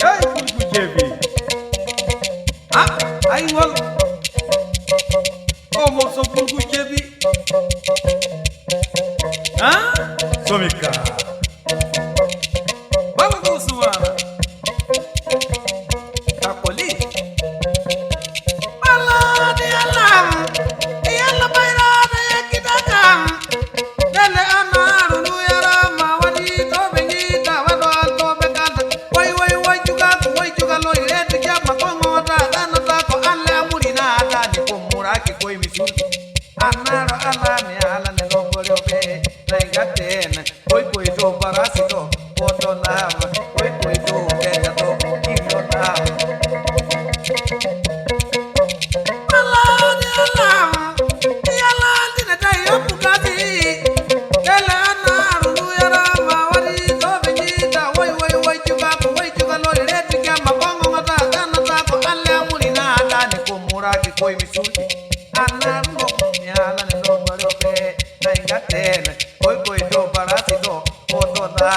Hey, Fulgu Jebi. Ah, I will. Almost a Fulgu Jebi. Ah, Somika. Baba Gosuana. Kapoli. Allah di alam. Di Allah bayrada yakidakam. Dele anaru nuyara mawadi to bengita wado alto bekanta. Wai juga lo irete kya makongo ta dana ta ko alle amurina ta ni ko muraki ko misul. Anaro alame alane lo goriobe. Naigaten. Koi to parasito. Poto nama. Koi to kaya to kilo nama. Koi misulti anarno nyala ne no marope na ingatene koi do parasito oto na